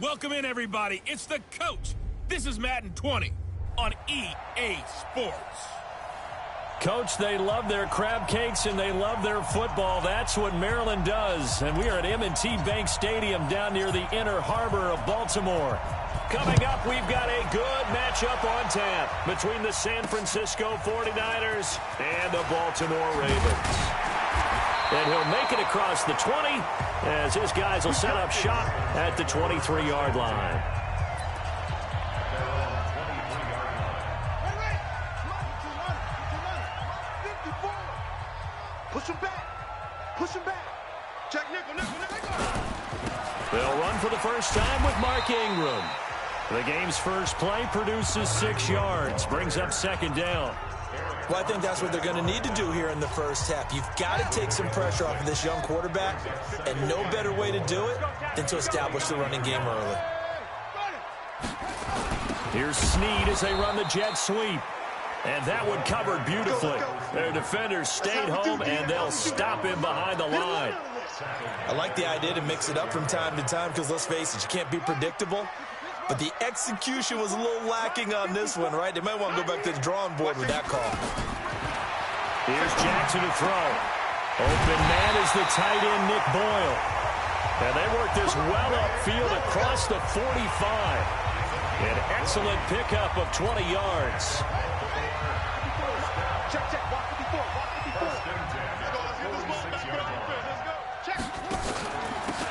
Welcome in, everybody. It's the coach. This is Madden 20 on EA Sports. Coach, they love their crab cakes and they love their football. That's what Maryland does. And we are at M&T Bank Stadium down near the Inner Harbor of Baltimore. Coming up, we've got a good matchup on tap between the San Francisco 49ers and the Baltimore Ravens. And he'll make it across the 20 as his guys will set up shop at the 23-yard line. Push him back. Push him back. Jack nickel. They'll run for the first time with Mark Ingram. The game's first play produces 6 yards, brings up second down. Well, I think that's what they're going to need to do here in the first half. You've got to take some pressure off of this young quarterback, and no better way to do it than to establish the running game early. Here's Snead as they run the jet sweep. And that one covered beautifully. Their defenders stayed home, and they'll stop him behind the line. I like the idea to mix it up from time to time because, let's face it, you can't be predictable. But the execution was a little lacking on this one, right? They might want to go back to the drawing board with that call. Here's Jackson to throw. Open man is the tight end, Nick Boyle. And they work this well upfield across the 45. An excellent pickup of 20 yards.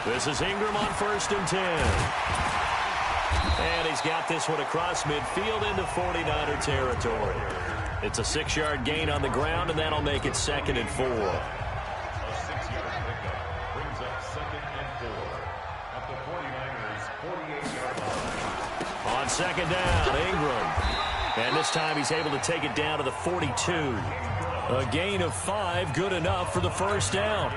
This is Ingram on 1st and 10. And he's got this one across midfield into 49er territory. It's a 6-yard gain on the ground, and that'll make it 2nd and 4. On 2nd down, Ingram. And this time he's able to take it down to the 42. A gain of 5, good enough for the first down.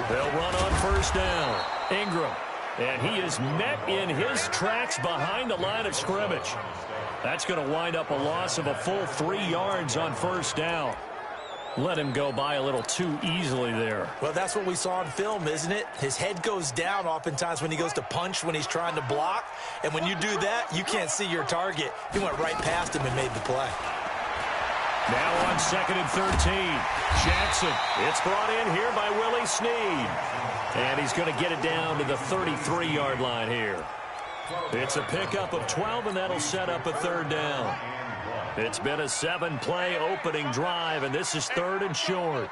They'll run on 1st down. Ingram. And he is met in his tracks behind the line of scrimmage. That's going to wind up a loss of a full 3 yards on 1st down. Let him go by a little too easily there. Well, that's what we saw on film, isn't it? His head goes down oftentimes when he goes to punch when he's trying to block. And when you do that, you can't see your target. He went right past him and made the play. Now on 2nd and 13. Jackson. It's brought in here by Willie Snead. And he's going to get it down to the 33-yard line here. It's a pickup of 12, and that'll set up a 3rd down. It's been a 7-play opening drive, and this is 3rd and short.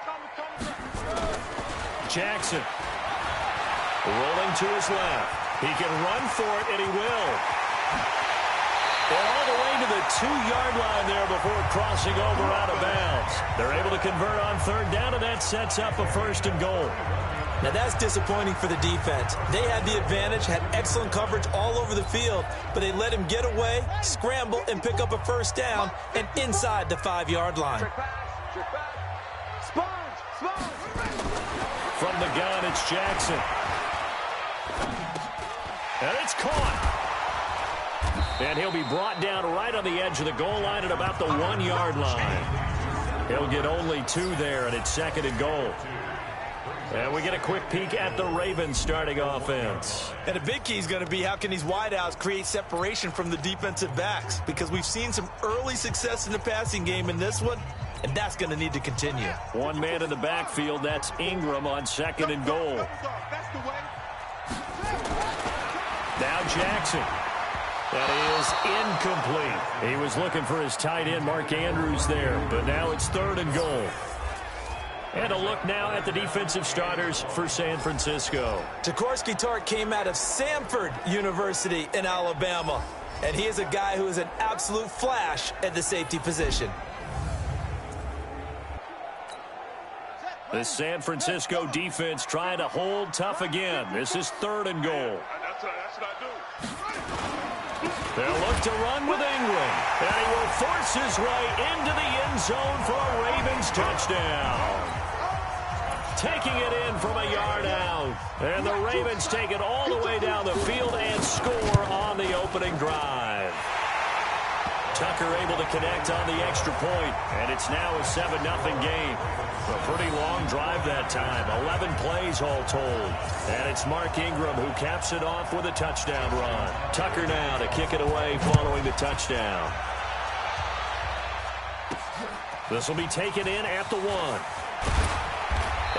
Jackson. Rolling to his left. He can run for it, and he will. All the way to the 2-yard line there before crossing over out of bounds. They're able to convert on 3rd down, and that sets up a 1st and goal. Now, that's disappointing for the defense. They had the advantage, had excellent coverage all over the field, but they let him get away, scramble, and pick up a 1st down, and inside the 5-yard line. From the gun, it's Jackson. And it's caught. And he'll be brought down right on the edge of the goal line at about the 1-yard line. He'll get only 2 there, and it's 2nd and goal. And we get a quick peek at the Ravens starting offense. And a big key is going to be how can these wideouts create separation from the defensive backs, because we've seen some early success in the passing game in this one, and that's going to need to continue. 1 man in the backfield, that's Ingram on 2nd and goal. Now Jackson. That is incomplete. He was looking for his tight end, Mark Andrews, there, but now it's 3rd and goal. And a look now at the defensive starters for San Francisco. Jaworski Tartt came out of Samford University in Alabama, and he is a guy who is an absolute flash at the safety position. The San Francisco defense trying to hold tough again. This is 3rd and goal. They'll look to run with Ingram, and he will force his way into the end zone for a Ravens touchdown. Taking it in from a yard out, and the Ravens take it all the way down the field and score on the opening drive. Tucker able to connect on the extra point, and it's now a 7-0 game. A pretty long drive that time, 11 plays all told. And it's Mark Ingram who caps it off with a touchdown run. Tucker now to kick it away following the touchdown. This will be taken in at the 1.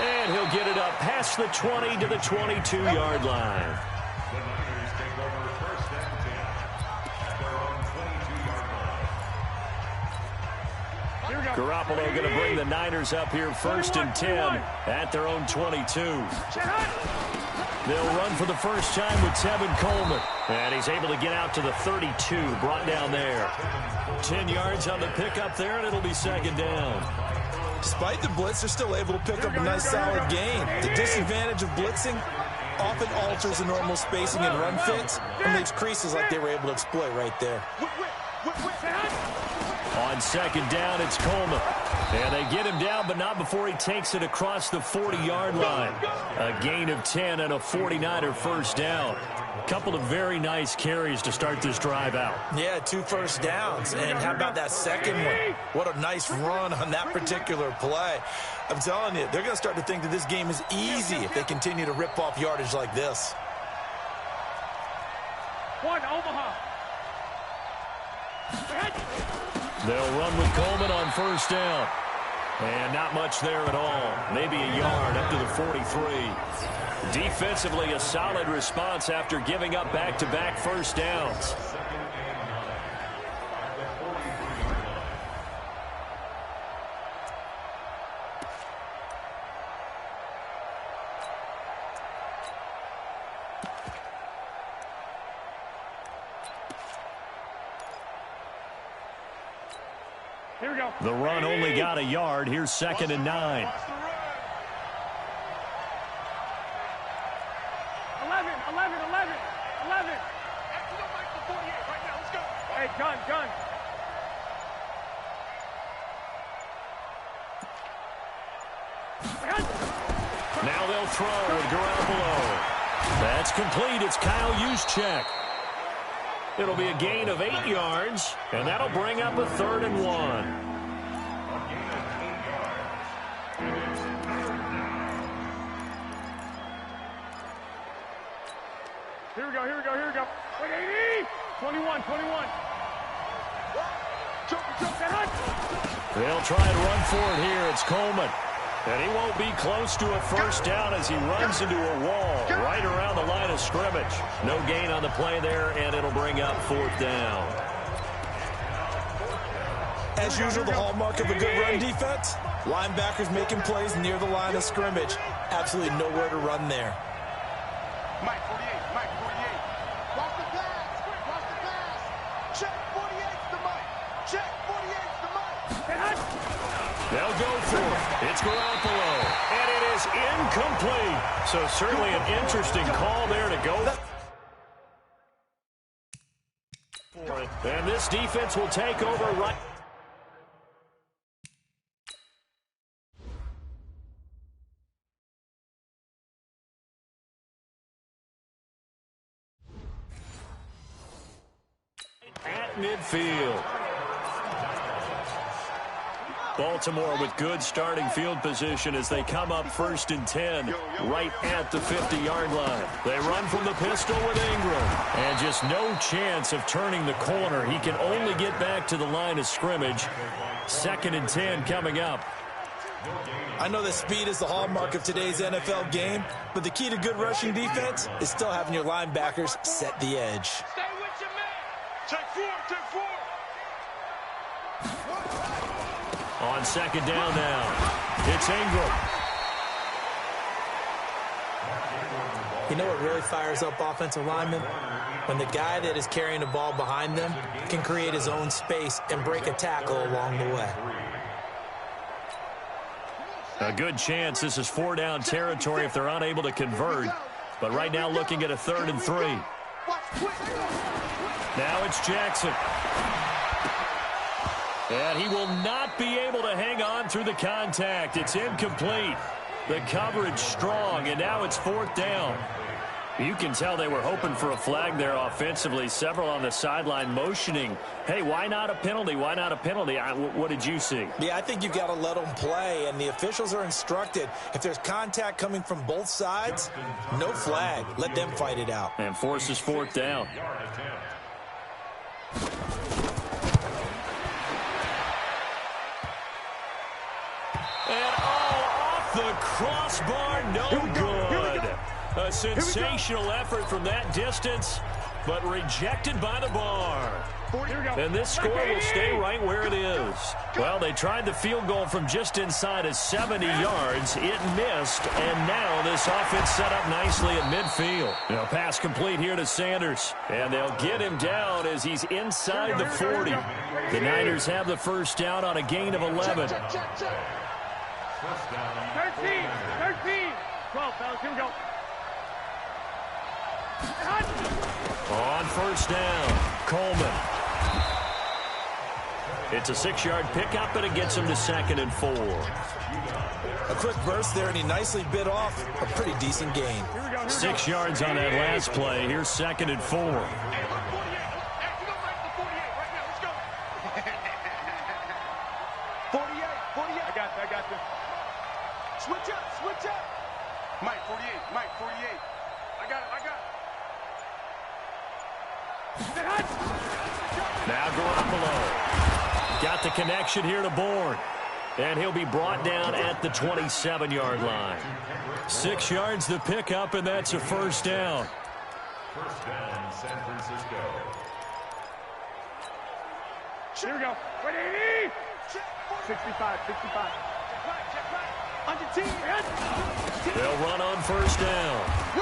And he'll get it up past the 20 to the 22-yard line. Garoppolo going to bring the Niners up here 1st and 10 at their own 22. They'll run for the first time with Tevin Coleman. And he's able to get out to the 32, brought down there. 10 yards on the pickup there, and it'll be 2nd down. Despite the blitz, they're still able to pick up a nice solid gain. The disadvantage of blitzing often alters the normal spacing and run fits and leaves creases like they were able to exploit right there. On 2nd down, it's Coleman. And they get him down, but not before he takes it across the 40-yard line. A gain of 10 and a 49er first down. A couple of very nice carries to start this drive out. Yeah, 2 first downs. And how about that second one? What a nice run on that particular play. I'm telling you, they're going to start to think that this game is easy if they continue to rip off yardage like this. 1 Omaha. They'll run with Coleman on 1st down. And not much there at all. Maybe a yard up to the 43. Defensively, a solid response after giving up back-to-back first downs. Here we go. The run only got a yard. Here's 2nd and 9. 11, 11, 11. Hey, gun. Now they'll throw with Garoppolo. That's complete. It's Kyle Juszczyk. It'll be a gain of 8 yards, and that'll bring up a 3rd and 1. Here we go. Wait, 80! 21. They'll try and run for it here. It's Coleman. And he won't be close to a first down as he runs into a wall right around the line of scrimmage. No gain on the play there, and it'll bring up 4th down. As usual, the hallmark of a good run defense, linebackers making plays near the line of scrimmage. Absolutely nowhere to run there. Mike 48. Watch the pass. Check 48's the Mike. They'll go for it. It's Garoppolo. And it is incomplete. So certainly an interesting call there to go for it. And this defense will take over right. At midfield. Baltimore with good starting field position as they come up 1st and 10 right at the 50-yard line. They run from the pistol with Ingram. And just no chance of turning the corner. He can only get back to the line of scrimmage. 2nd and 10 coming up. I know that speed is the hallmark of today's NFL game, but the key to good rushing defense is still having your linebackers set the edge. Stay with your man. Take four. On 2nd down now, it's Ingram. You know what really fires up offensive linemen? When the guy that is carrying the ball behind them can create his own space and break a tackle along the way. A good chance this is 4-down territory if they're unable to convert. But right now looking at a 3rd and 3. Now it's Jackson. And he will not be able to hang on through the contact. It's incomplete. The coverage strong, and now it's 4th down. You can tell they were hoping for a flag there offensively. Several on the sideline motioning, hey, why not a penalty? Why not a penalty? What did you see? Yeah, I think you've got to let them play, and the officials are instructed. If there's contact coming from both sides, no flag. Let them fight it out. And forces fourth down. And off the crossbar, no good. A sensational effort from that distance, but rejected by the bar. And this score will stay right where it is. Well, they tried the field goal from just inside of 70 yards. It missed, and now this offense set up nicely at midfield. Now, pass complete here to Sanders, and they'll get him down as he's inside the 40. The Niners have the first down on a gain of 11. 13, 12, fellas, here we go. On first down, Coleman. It's a 6-yard pickup, and it gets him to 2nd and 4. A quick burst there, and he nicely bit off a pretty decent gain. 6 yards on that last play. Here's 2nd and 4. Hey, look, 48. Hey, you go right to 48 right now. Let's go. 48. I got you. Switch up. Mike, 48. I got it. Now Garoppolo got the connection here to Bourne. And he'll be brought down at the 27-yard line. 6 yards the pickup, and that's a first down. First down, San Francisco. Here we go. 180. 65. On your team. They'll run on first down.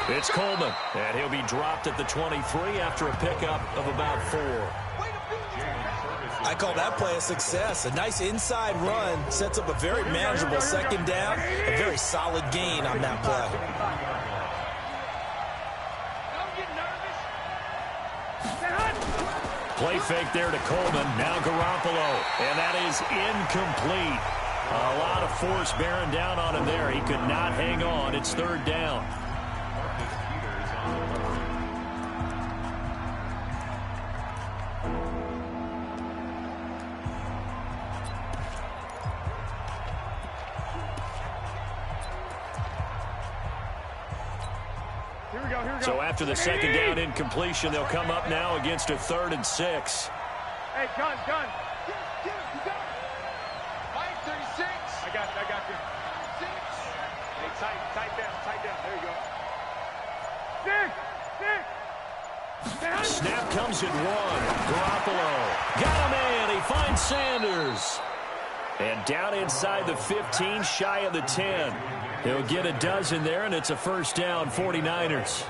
It's Coleman, and he'll be dropped at the 23 after a pickup of about 4. I call that play a success. A nice inside run sets up a very manageable second down. A very solid gain on that play. Play fake there to Coleman. Now Garoppolo, and that is incomplete. A lot of force bearing down on him there. He could not hang on. It's 3rd down. Here we go. So after the second down incompletion, they'll come up now against a 3rd and 6. Hey, gun. You got it. 536. I got you. 6. Hey, tight down. There you go. 6. Snap comes at 1. Garoppolo got him in. He finds Sanders. And down inside the 15, shy of the 10. He'll get a dozen there, and it's a first down, 49ers.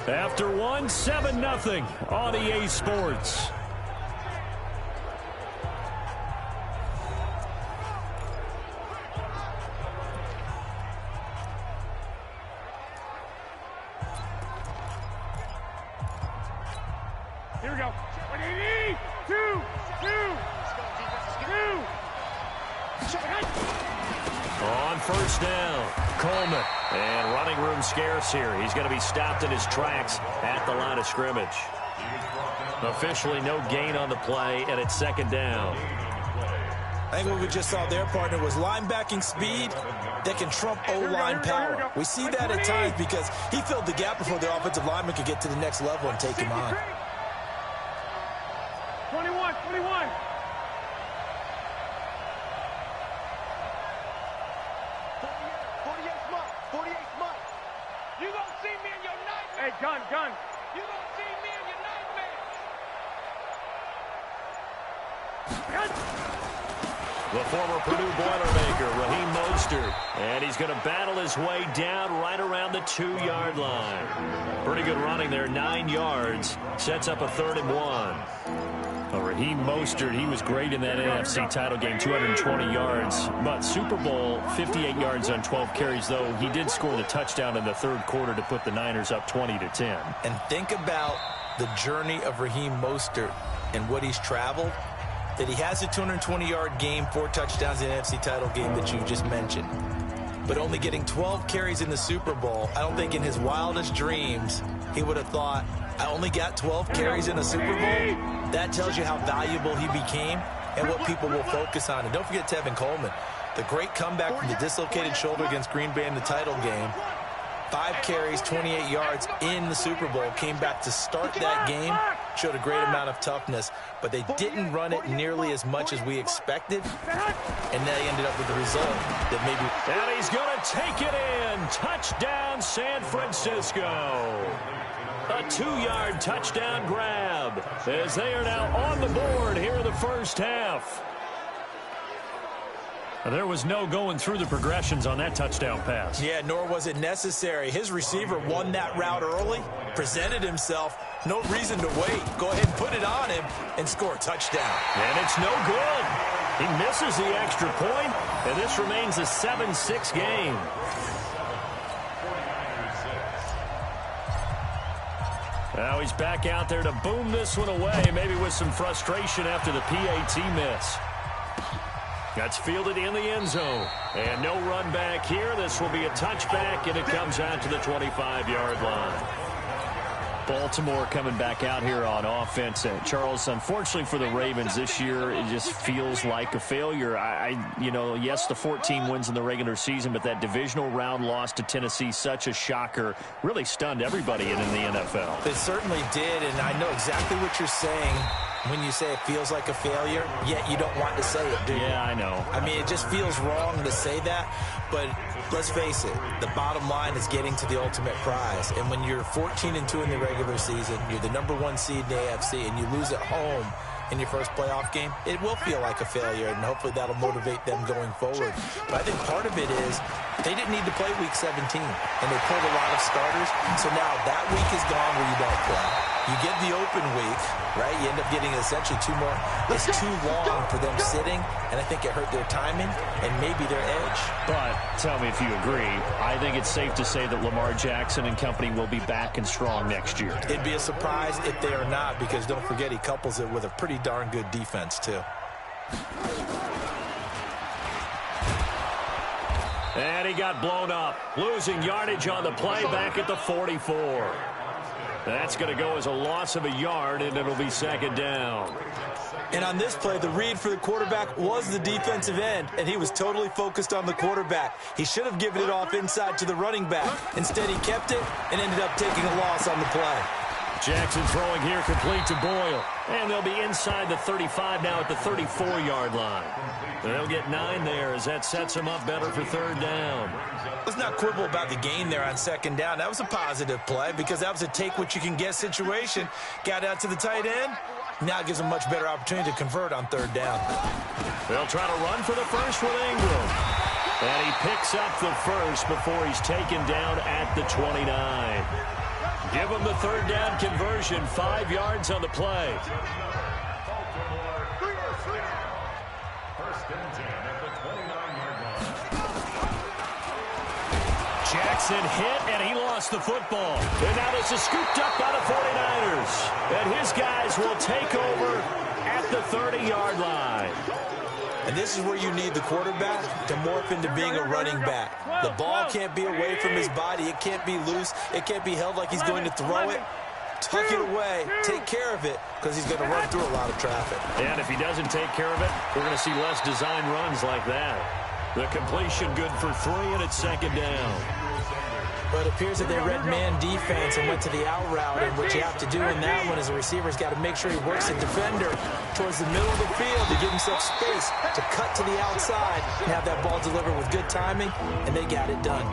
After 1, 7-0 on EA Sports. Here we go. 180. 2. On first down, Coleman. And running room scarce here. He's going to be stopped in his tracks at the line of scrimmage. Officially no gain on the play, and it's 2nd down. I think what we just saw there, partner, was linebacking speed that can trump O-line power. We see that at times because he filled the gap before the offensive lineman could get to the next level and take him on. 21. 48 month. You gonna see me in your nightmare. Hey, gun. You gonna see me in your nightmare. The former Purdue Boilermaker, Raheem Mostert. And he's going to battle his way down right around the 2-yard line. Pretty good running there, 9 yards. Sets up a 3rd and 1. Raheem Mostert, he was great in that NFC title game, 220 yards. But Super Bowl, 58 yards on 12 carries, though. He did score the touchdown in the 3rd quarter to put the Niners up 20-10. And think about the journey of Raheem Mostert and what he's traveled, that he has a 220-yard game, 4 touchdowns in the NFC title game that you just mentioned. But only getting 12 carries in the Super Bowl, I don't think in his wildest dreams he would have thought, I only got 12 carries in a Super Bowl? That tells you how valuable he became and what people will focus on. And don't forget Tevin Coleman, the great comeback from the dislocated shoulder against Green Bay in the title game. 5 carries, 28 yards in the Super Bowl, came back to start that game, showed a great amount of toughness, but they didn't run it nearly as much as we expected, and they ended up with the result that maybe... And he's going to take it in. Touchdown, San Francisco. A 2-yard touchdown grab as they are now on the board here in the first half. There was no going through the progressions on that touchdown pass. Yeah, nor was it necessary. His receiver won that route early, presented himself. No reason to wait. Go ahead and put it on him and score a touchdown. And it's no good. He misses the extra point, and this remains a 7-6 game. Now he's back out there to boom this one away, maybe with some frustration after the PAT miss. That's fielded in the end zone. And no run back here. This will be a touchback, and it comes out to the 25-yard line. Baltimore coming back out here on offense. Charles, unfortunately for the Ravens this year, it just feels like a failure. Yes, the 14 wins in the regular season, but that divisional round loss to Tennessee, such a shocker, really stunned everybody in the NFL. It certainly did, and I know exactly what you're saying when you say it feels like a failure, yet you don't want to say it, do you? Yeah, I know. I mean, it just feels wrong to say that, but let's face it, the bottom line is getting to the ultimate prize. And when you're 14-2 in the regular season, you're the #1 seed in the AFC, and you lose at home in your first playoff game, it will feel like a failure, and hopefully that'll motivate them going forward. But I think part of it is they didn't need to play Week 17, and they pulled a lot of starters. So now that week is gone where you don't play. You get the open week, right? You end up getting essentially 2 more. It's too long for them sitting, and I think it hurt their timing and maybe their edge. But tell me if you agree, I think it's safe to say that Lamar Jackson and company will be back and strong next year. It'd be a surprise if they are not, because don't forget he couples it with a pretty darn good defense too. And he got blown up, losing yardage on the play back at the 44. That's going to go as a loss of a yard, and it'll be second down. And on this play, the read for the quarterback was the defensive end, and he was totally focused on the quarterback. He should have given it off inside to the running back. Instead, he kept it and ended up taking a loss on the play. Jackson throwing here complete to Boyle. And they'll be inside the 35 now at the 34-yard line. They'll get 9 there as that sets them up better for third down. Let's not quibble about the gain there on second down. That was a positive play because that was a take-what-you-can-get situation. Got out to the tight end. Now it gives them a much better opportunity to convert on third down. They'll try to run for the first with Ingram. And he picks up the first before he's taken down at the 29. Give him the third down conversion, 5 yards on the play. First and 10 at the 29-yard line. Jackson hit, and he lost the football. And now this is scooped up by the 49ers. And his guys will take over at the 30-yard line. And this is where you need the quarterback to morph into being a running back. The ball can't be away from his body. It can't be loose. It can't be held like he's going to throw it. Tuck it away. Take care of it because he's going to run through a lot of traffic. And if he doesn't take care of it, we're going to see less design runs like that. The completion good for 3, and it's second down. But it appears that they read man defense and went to the out route, and what you have to do in that one is the receiver's got to make sure he works the defender towards the middle of the field to give himself space to cut to the outside and have that ball delivered with good timing, and they got it done.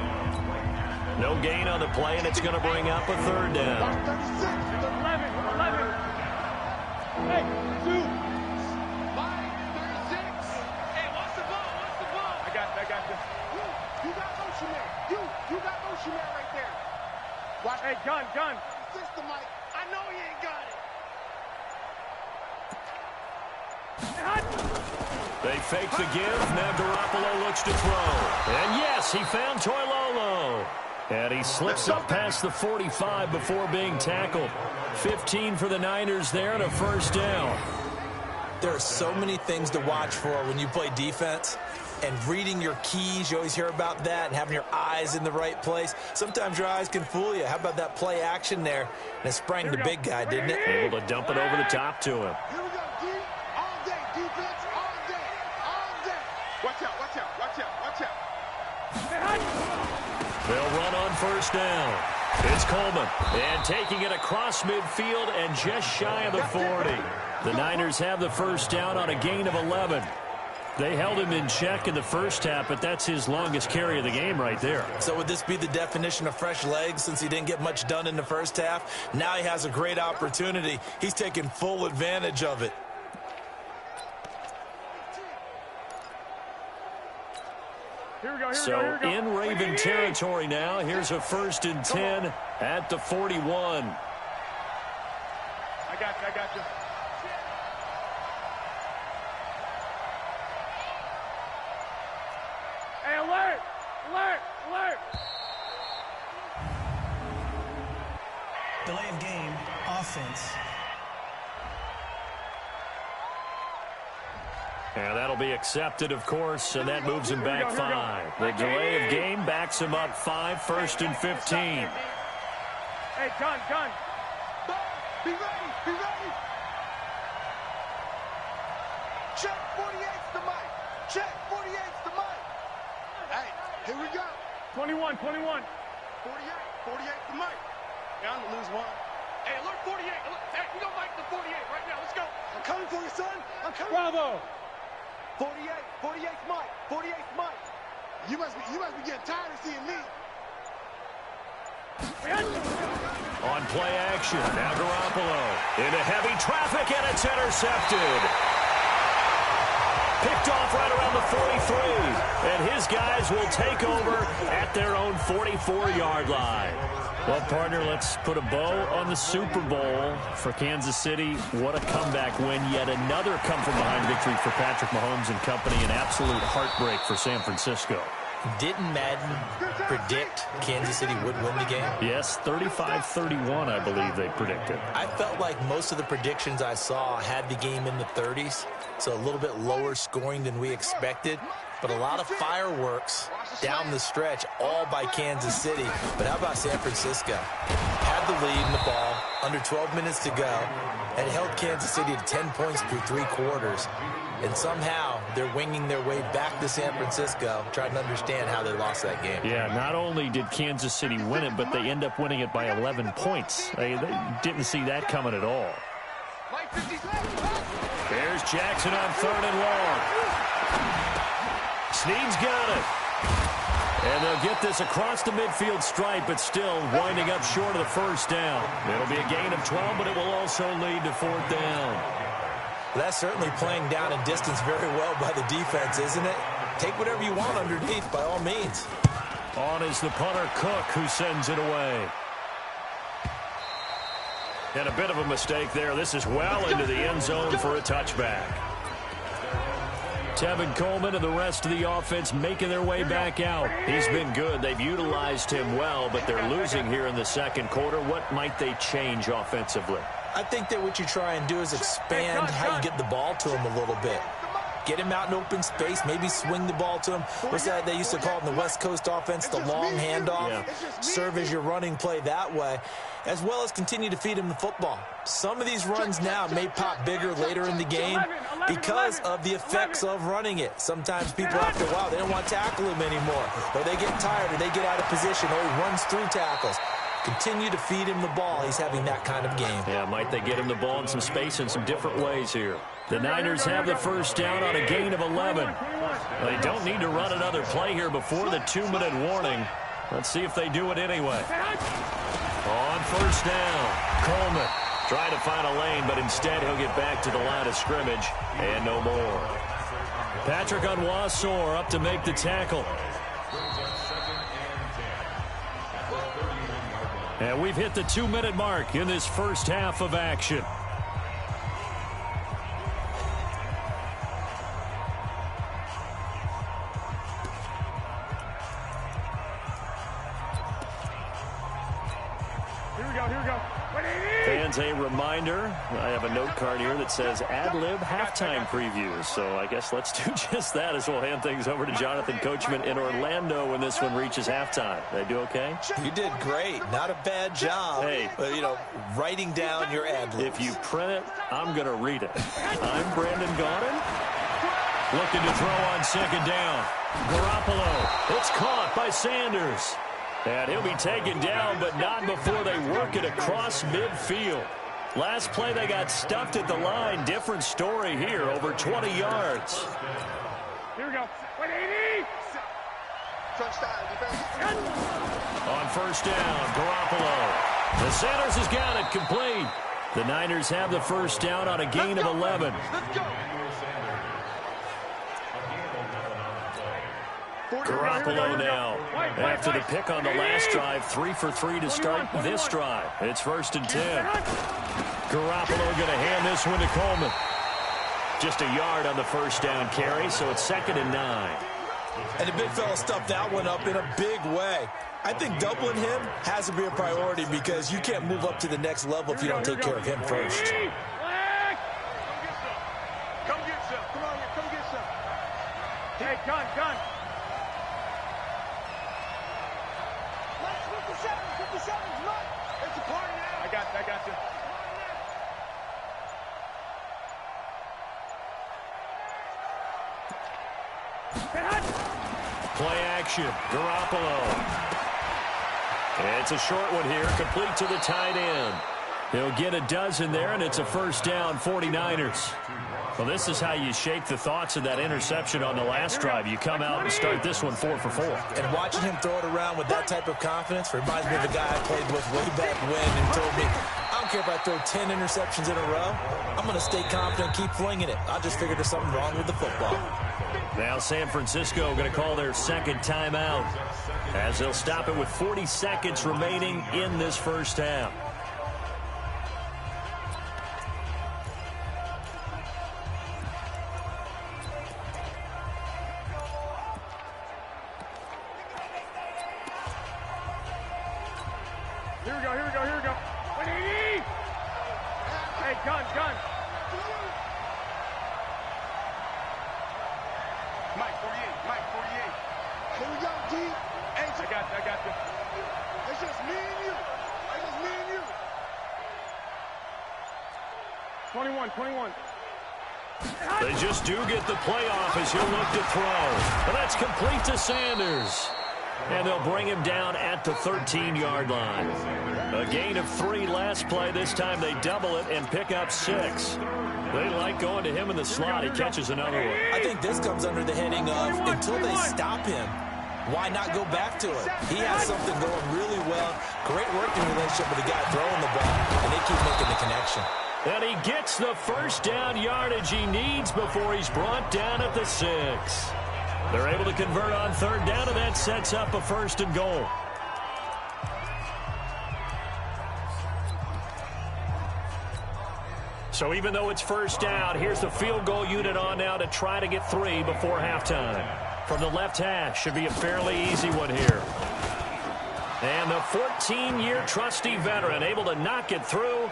No gain on the play, and it's going to bring up a third down. 11. Hey, 2. 5, 36. Hey, what's the ball? I got this. You got motion there. You got motion there right there. Watch. Hey, gun. System, Mike. I know he ain't got it. They fake the give. Now Garoppolo looks to throw. And yes, he found Toilolo. And he slips up past the 45 before being tackled. 15 for the Niners there and a first down. There are so many things to watch for when you play defense. And reading your keys, you always hear about that, and having your eyes in the right place. Sometimes your eyes can fool you. How about that play action there? And it sprang the big guy, didn't it? Able to dump it over the top to him. Here we go, D. All day, defense, all day, all day. Watch out, watch out, watch out, watch out. They'll run on first down. It's Coleman. And taking it across midfield and just shy of the 40. The Niners have the first down on a gain of 11. They held him in check in the first half, but that's his longest carry of the game right there. So would this be the definition of fresh legs since he didn't get much done in the first half? Now he has a great opportunity. He's taking full advantage of it. So in Raven territory now, here's a 1st and 10 at the 41. I got you, I got you. Hey, alert! Alert! Alert! Delay of game, offense. And that'll be accepted, of course, and that moves him back 5. The delay of game backs him up 5, 1st and 15. Hey, gun! Be ready! Be ready! Check 48's the mic! Check 48's the mic! Hey, here we go! 21. 48 the mic. Yeah, I'm gonna lose one. Hey, alert 48! Hey, we gonna mic the 48 right now. Let's go! I'm coming for you, son! I'm coming! Bravo! 48's mic. 48's mic. You must be getting tired of seeing me. On play action, now Garoppolo into heavy traffic, and it's intercepted. Picked off right around the 43, and his guys will take over at their own 44-yard line. Well, partner, let's put a bow on the Super Bowl for Kansas City. What a comeback win. Yet another come-from-behind victory for Patrick Mahomes and company. An absolute heartbreak for San Francisco. Didn't Madden predict Kansas City would win the game? Yes, 35-31, I believe they predicted. I felt like most of the predictions I saw had the game in the 30s, so a little bit lower scoring than we expected. But a lot of fireworks down the stretch, all by Kansas City. But how about San Francisco? Had the lead in the ball, under 12 minutes to go, and held Kansas City to 10 points through 3 quarters. And somehow they're winging their way back to San Francisco, trying to understand how they lost that game. Yeah, not only did Kansas City win it, but they end up winning it by 11 points. They didn't see that coming at all. There's Jackson on 3rd and long. Snead's got it. And they'll get this across the midfield stripe, but still winding up short of the first down. It'll be a gain of 12, but it will also lead to 4th down. That's certainly playing down and distance very well by the defense, isn't it? Take whatever you want underneath, by all means. On is the punter, Cook, who sends it away. And a bit of a mistake there. This is well into the end zone for a touchback. Tevin Coleman and the rest of the offense making their way back out. He's been good. They've utilized him well, but they're losing here in the second quarter. What might they change offensively? I think that what you try and do is expand how you get the ball to him a little bit. Get him out in open space, maybe swing the ball to him. What's that they used to call it in the West Coast offense, the long handoff? Yeah. Serve as your running play that way, as well as continue to feed him the football. Some of these runs now may pop bigger later in the game because of the effects of running it. Sometimes people after a while, they don't want to tackle him anymore, or they get tired, or they get out of position, or he runs through tackles. Continue to feed him the ball. He's having that kind of game. Yeah, might they get him the ball in some space in some different ways here. The Niners have the first down on a gain of 11. They don't need to run another play here before the 2-minute warning. Let's see if they do it anyway. On first down, Coleman trying to find a lane, but instead he'll get back to the line of scrimmage and no more. Patrick Onwuasor up to make the tackle. And we've hit the 2-minute mark in this first half of action. Fans, a reminder, I have a note card here that says ad-lib halftime preview. So I guess let's do just that as we'll hand things over to Jonathan Coachman in Orlando when this one reaches halftime. Did I do okay? You did great. Not a bad job. Hey. But, you know, writing down your ad-libs. If you print it, I'm going to read it. I'm Brandon Gaudin. Looking to throw on second down. Garoppolo. It's caught by Sanders. And he'll be taken down, but not before they work it across midfield. Last play, they got stuffed at the line. Different story here, over 20 yards. Here we go. 180. On first down, Garoppolo. The Sanders has got it complete. The Niners have the first down on a gain of 11. Let's go. Garoppolo now. After the pick on the last drive, 3 for 3 to start this drive. It's 1st and 10. Garoppolo going to hand this one to Coleman. Just a yard on the first down carry, so it's 2nd and 9. And the big fella stuffed that one up in a big way. I think doubling him has to be a priority because you can't move up to the next level if you don't take care of him first. Come get some. Come on here. Come get some. Hey, gun. 57, look. It's a party now. I got you. Play action. Garoppolo. It's a short one here, complete to the tight end. He'll get a dozen there, and it's a first down, 49ers. Well, this is how you shake the thoughts of that interception on the last drive. You come out and start this one 4 for 4. And watching him throw it around with that type of confidence reminds me of a guy I played with way back when and told me, I don't care if I throw 10 interceptions in a row. I'm going to stay confident, keep flinging it. I just figured there's something wrong with the football. Now San Francisco going to call their second timeout as they'll stop it with 40 seconds remaining in this first half. Here we go. 180. Hey, gun. Mike 48. Here we go, D. Hey, I got you. It's just me and you. 21. They just do get the playoff as he'll look to throw. And that's complete to Sanders. And they'll bring him down at the 13-yard line. A gain of 3 last play. This time they double it and pick up 6. They like going to him in the slot. He catches another one. I think this comes under the heading of until they stop him, why not go back to it? He has something going really well. Great working relationship with the guy throwing the ball, and they keep making the connection. And he gets the first down yardage he needs before he's brought down at the 6. They're able to convert on third down, and that sets up a 1st and goal. So even though it's first down, here's the field goal unit on now to try to get 3 before halftime. From the left hash, should be a fairly easy one here. And the 14-year trusty veteran able to knock it through.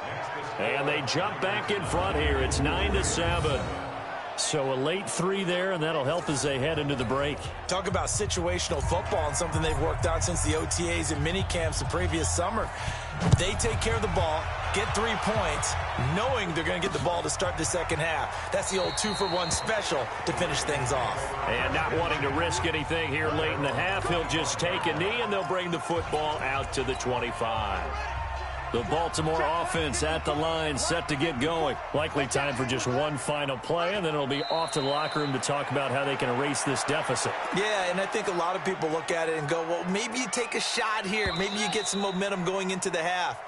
And they jump back in front here. It's 9-7. So a late 3 there, and that'll help as they head into the break. Talk about situational football and something they've worked on since the OTAs and mini camps the previous summer. They take care of the ball, get 3 points, knowing they're going to get the ball to start the second half. That's the old 2-for-1 special to finish things off. And not wanting to risk anything here late in the half, he'll just take a knee, and they'll bring the football out to the 25. The Baltimore offense at the line, set to get going. Likely time for just one final play, and then it'll be off to the locker room to talk about how they can erase this deficit. Yeah, and I think a lot of people look at it and go, well, maybe you take a shot here. Maybe you get some momentum going into the half.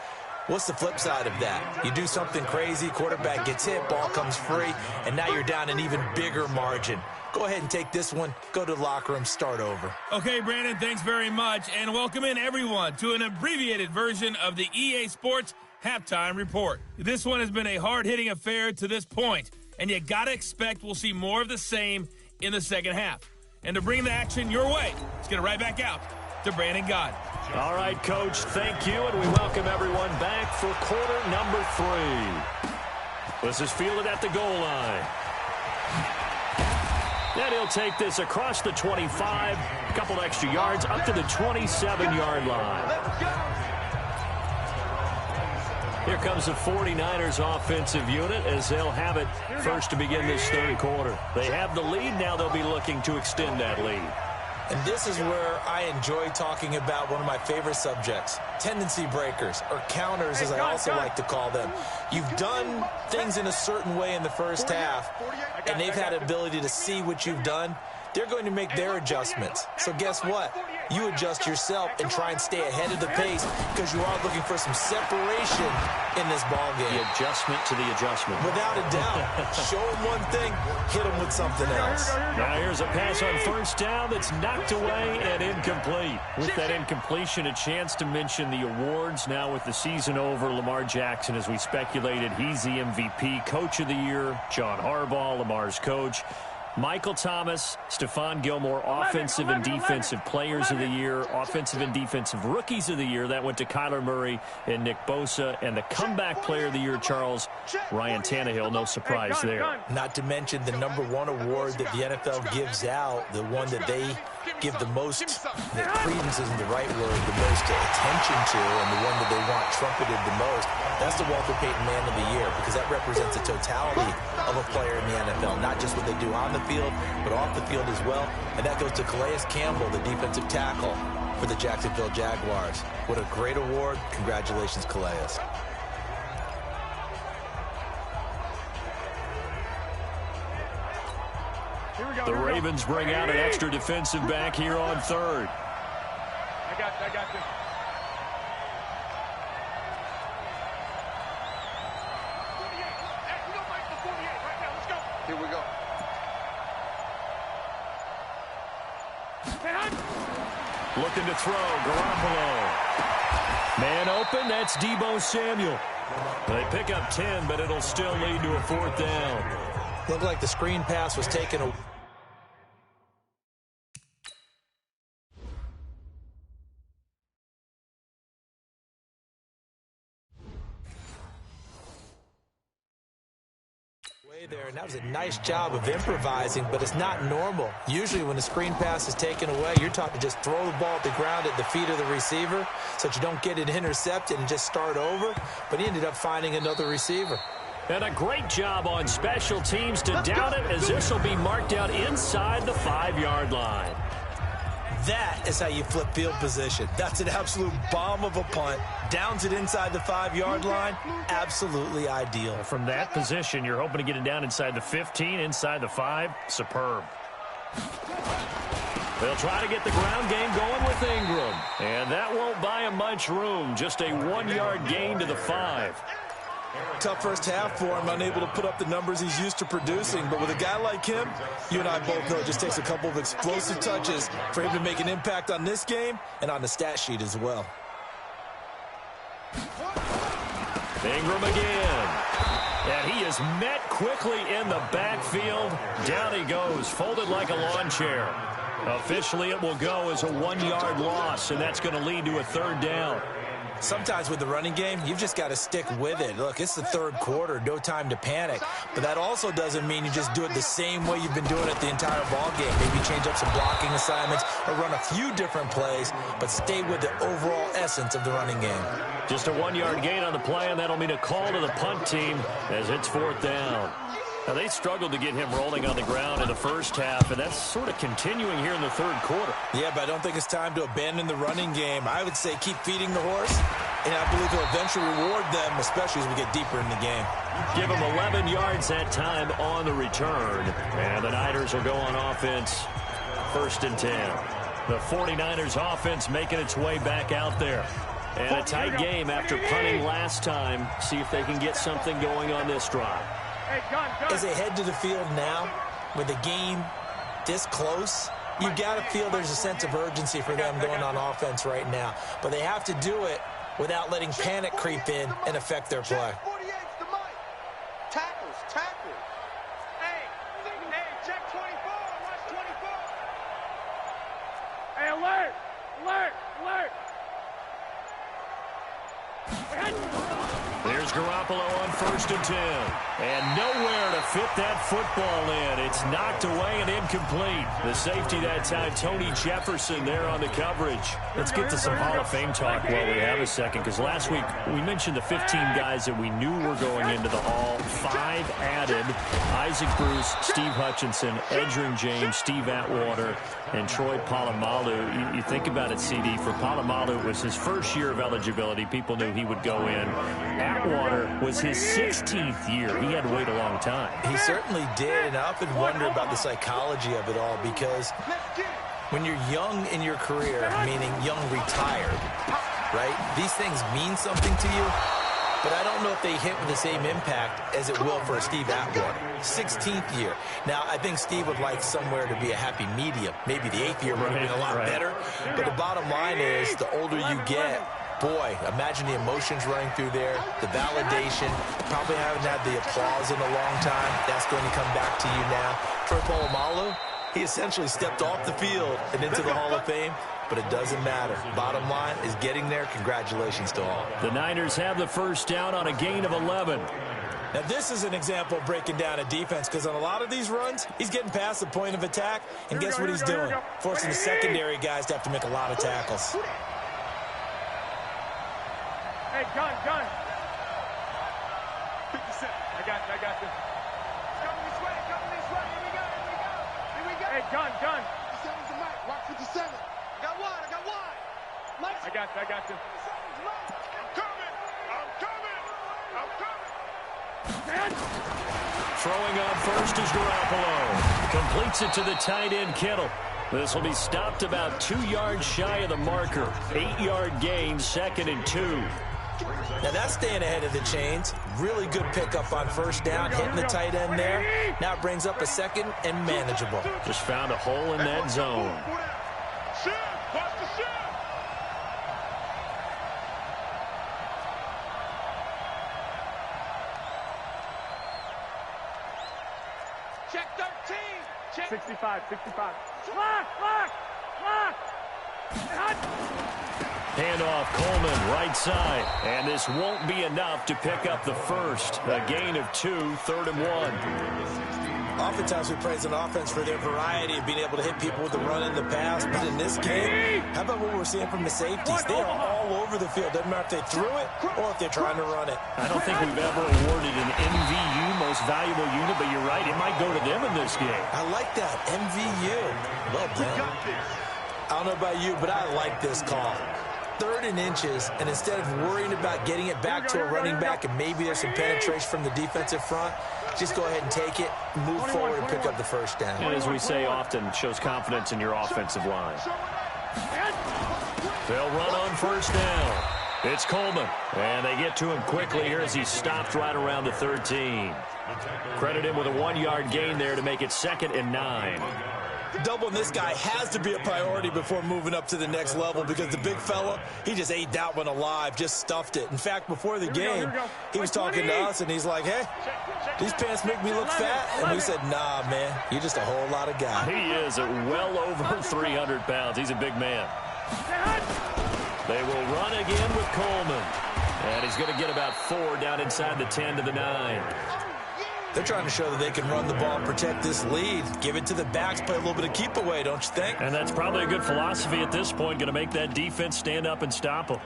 What's the flip side of that? You do something crazy, quarterback gets hit, ball comes free, and now you're down an even bigger margin. Go ahead and take this one, go to the locker room, start over. Okay, Brandon, thanks very much, and welcome in everyone to an abbreviated version of the EA Sports Halftime Report. This one has been a hard-hitting affair to this point, and you got to expect we'll see more of the same in the second half. And to bring the action your way, let's get it right back out to Brandon Gott. All right, Coach, thank you, and we welcome everyone back for quarter number 3. This is fielded at the goal line. And he'll take this across the 25, a couple extra yards, up to the 27-yard line. Here comes the 49ers offensive unit as they'll have it first to begin this third quarter. They have the lead. Now they'll be looking to extend that lead. And this is where I enjoy talking about one of my favorite subjects, tendency breakers, or counters as I also like to call them. You've done things in a certain way in the first half, and they've had the ability to see what you've done. They're going to make their adjustments. So guess what? You adjust yourself and try and stay ahead of the pace because you are looking for some separation in this ball game. The adjustment to the adjustment. Without a doubt. Show them one thing, hit them with something else. Now here's a pass on first down that's knocked away and incomplete. With that incompletion, a chance to mention the awards. Now with the season over, Lamar Jackson, as we speculated, he's the MVP, Coach of the Year. John Harbaugh, Lamar's coach. Michael Thomas, Stephon Gilmore, Offensive and Defensive Players of the Year, Offensive and Defensive Rookies of the Year. That went to Kyler Murray and Nick Bosa. And the Comeback Player of the Year, Charles, Ryan Tannehill. No surprise there. Not to mention the #1 award that the NFL gives out, the one that they give the most, the credence isn't the right word, the most attention to, and the one that they want trumpeted the most. That's the Walter Payton Man of the Year, because that represents the totality of a player in the NFL, not just what they do on the field, but off the field as well. And that goes to Calais Campbell, the defensive tackle for the Jacksonville Jaguars. What a great award. Congratulations, Calais. The Ravens bring out an extra defensive back here on third. I got this. Here we go. Looking to throw, Garoppolo. Man open, that's Deebo Samuel. They pick up 10, but it'll still lead to a 4th down. Looked like the screen pass was taken away. There, and that was a nice job of improvising, but it's not normal. Usually when a screen pass is taken away, you're taught to just throw the ball at the ground at the feet of the receiver so that you don't get it intercepted and just start over, but he ended up finding another receiver. And a great job on special teams to down it, as this will be marked out inside the 5-yard line. That is how you flip field position. That's an absolute bomb of a punt. Downs it inside the 5-yard line. Absolutely ideal. From that position, you're hoping to get it down inside the 15, inside the 5. Superb. They'll try to get the ground game going with Ingram. And that won't buy him much room. Just a 1-yard gain to the 5. Tough first half for him, unable to put up the numbers he's used to producing. But with a guy like him, you and I both know it just takes a couple of explosive touches for him to make an impact on this game and on the stat sheet as well. Ingram again. And he is met quickly in the backfield. Down he goes, folded like a lawn chair. Officially, it will go as a 1-yard loss, and that's going to lead to a 3rd down. Sometimes with the running game, you've just got to stick with it. Look, it's the 3rd quarter, no time to panic. But that also doesn't mean you just do it the same way you've been doing it the entire ball game. Maybe change up some blocking assignments or run a few different plays, but stay with the overall essence of the running game. Just a 1-yard gain on the play, and that'll mean a call to the punt team as it's 4th down. Now, they struggled to get him rolling on the ground in the first half, and that's sort of continuing here in the 3rd quarter. Yeah, but I don't think it's time to abandon the running game. I would say keep feeding the horse, and I believe he'll eventually reward them, especially as we get deeper in the game. Give him 11 yards that time on the return, and the Niners will go on offense 1st and 10. The 49ers offense making its way back out there. And a tight game after punting last time. See if they can get something going on this drive. As they head to the field now, with the game this close, you've got to feel there's a sense of urgency for them going on offense right now. But they have to do it without letting panic creep in and affect their play. Tackles. Hey, check 24. Watch 24. Hey, alert. Alert! Alert! There's Garoppolo on 1st and 10. And nowhere to fit that football in. It's knocked away and incomplete. The safety that time, Tony Jefferson there on the coverage. Let's get to some Hall of Fame talk while we have a second, because last week we mentioned the 15 guys that we knew were going into the Hall. 5 added: Isaac Bruce, Steve Hutchinson, Edgerrin James, Steve Atwater, and Troy Polamalu. You think about it, CD, for Polamalu, it was his first year of eligibility. People knew he would go in. Atwater was his 16th year. He had to wait a long time. He certainly did, and I often wonder about the psychology of it all, because when you're young in your career, meaning young retired, right, these things mean something to you, but I don't know if they hit with the same impact as it will for a Steve Atwater. 16th year. Now, I think Steve would like somewhere to be a happy medium. Maybe the 8th year would have been a lot better, but the bottom line is, the older you get, boy, imagine the emotions running through there, the validation, probably haven't had the applause in a long time. That's going to come back to you now. Troy Polamalu, he essentially stepped off the field and into the Hall of Fame, but it doesn't matter. Bottom line is getting there. Congratulations to all. The Niners have the first down on a gain of 11. Now, this is an example of breaking down a defense, because on a lot of these runs, he's getting past the point of attack, and guess what he's doing? Forcing the secondary guys to have to make a lot of tackles. Hey, gun. 57. I got this. Coming this way. Here we go. Hey, gun. 57's the mic. Watch 57. I got one. Mike. I got this. 57's the mic. I'm coming. Throwing on first is Garoppolo. Completes it to the tight end, Kittle. This will be stopped about 2 yards shy of the marker. 8-yard gain, 2nd and 2. Now that's staying ahead of the chains. Really good pickup on first down, hitting the tight end there. Now it brings up a 2nd and manageable. Just found a hole in that zone. Check 13. Check 65. Lock. Handoff, Coleman, right side. And this won't be enough to pick up the first. A gain of 2, 3rd and 1. Oftentimes we praise an offense for their variety of being able to hit people with the run and the pass. But in this game, how about what we're seeing from the safeties? They are all over the field. Doesn't matter if they threw it or if they're trying to run it. I don't think we've ever awarded an MVU, most valuable unit, but you're right, it might go to them in this game. I like that, MVU. Well done. I don't know about you, but I like this call. 3rd and inches, and instead of worrying about getting it back to a running back and maybe there's some penetration from the defensive front, just go ahead and take it, move forward, and pick up the first down. And as we say often, shows confidence in your offensive line. They'll run on first down. It's Coleman, and they get to him quickly here as he stopped right around the 13. Credit him with a 1-yard gain there to make it 2nd and 9. Doubling this guy has to be a priority before moving up to the next level, because the big fella, he just ate that one alive, just stuffed it. In fact, before the game, he was talking to us, and he's like, hey, these pants make me look fat. And we said, nah, man, you're just a whole lot of guy. He is at well over 300 pounds. He's a big man. They will run again with Coleman. And he's going to get about 4 down inside the 10 to the 9. They're trying to show that they can run the ball and protect this lead. Give it to the backs, play a little bit of keep away, don't you think? And that's probably a good philosophy at this point, going to make that defense stand up and stop them.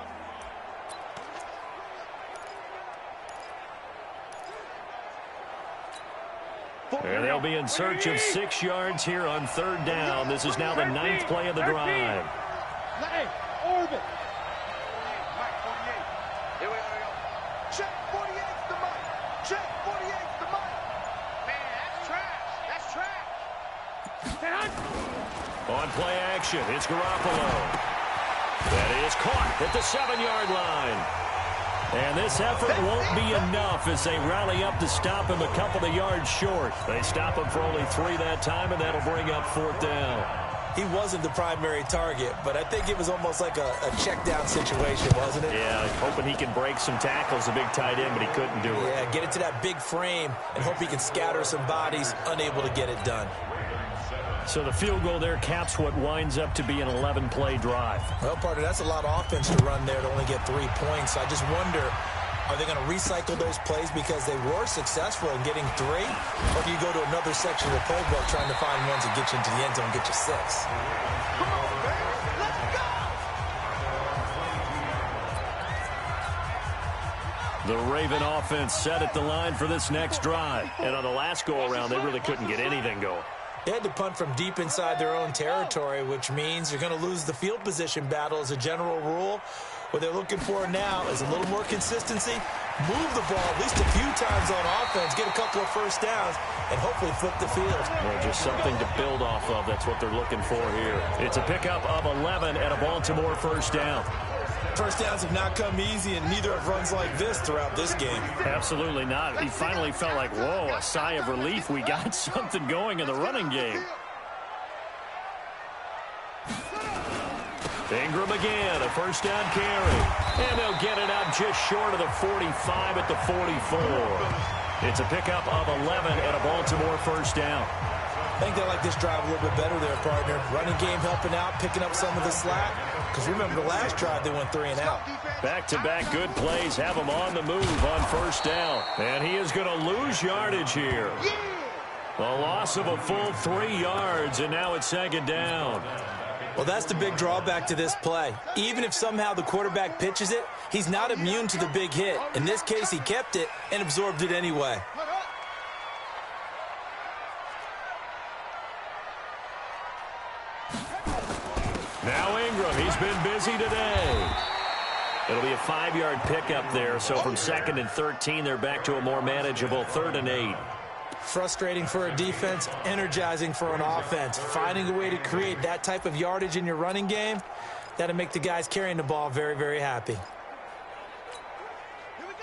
And they'll be in search of 6 yards here on 3rd down. This is now the 9th play of the drive. Hey, orbit. Mike, 48. Here we go. Check 48's the mic. Check 48's the mic. Man, that's trash. On play action, it's Garoppolo. That is caught at the 7-yard line. And this effort won't be enough as they rally up to stop him a couple of yards short. They stop him for only 3 that time, and that'll bring up 4th down. He wasn't the primary target, but I think it was almost like a check down situation, wasn't it? Yeah, hoping he can break some tackles, a big tight end, but he couldn't do it. Yeah, get it to that big frame and hope he can scatter some bodies, unable to get it done. So the field goal there caps what winds up to be an 11-play drive. Well, partner, that's a lot of offense to run there to only get 3 points. I just wonder, are they going to recycle those plays because they were successful in getting 3? Or do you go to another section of the playbook trying to find ones that get you into the end zone and get you 6? The Raven offense set at the line for this next drive. And on the last go-around, they really couldn't get anything going. They had to punt from deep inside their own territory, which means you're going to lose the field position battle as a general rule. What they're looking for now is a little more consistency, move the ball at least a few times on offense, get a couple of first downs, and hopefully flip the field. Well, just something to build off of. That's what they're looking for here. It's a pickup of 11 and a Baltimore first down. First downs have not come easy, and neither have runs like this throughout this game. Absolutely not. He finally felt like, whoa, a sigh of relief. We got something going in the running game. Ingram again, a first down carry. And they'll get it out just short of the 45 at the 44. It's a pickup of 11 and a Baltimore first down. I think they like this drive a little bit better there, partner. Running game helping out, picking up some of the slack. Because remember, the last drive, they went 3 and out. Back-to-back good plays have him on the move on first down. And he is going to lose yardage here. A loss of a full 3 yards, and now it's second down. Well, that's the big drawback to this play. Even if somehow the quarterback pitches it, he's not immune to the big hit. In this case, he kept it and absorbed it anyway. Now Ingram, he's been busy today. It'll be a 5-yard pickup there, so from 2nd and 13, they're back to a more manageable 3rd and 8. Frustrating for a defense, energizing for an offense. Finding a way to create that type of yardage in your running game, that'll make the guys carrying the ball very, very happy.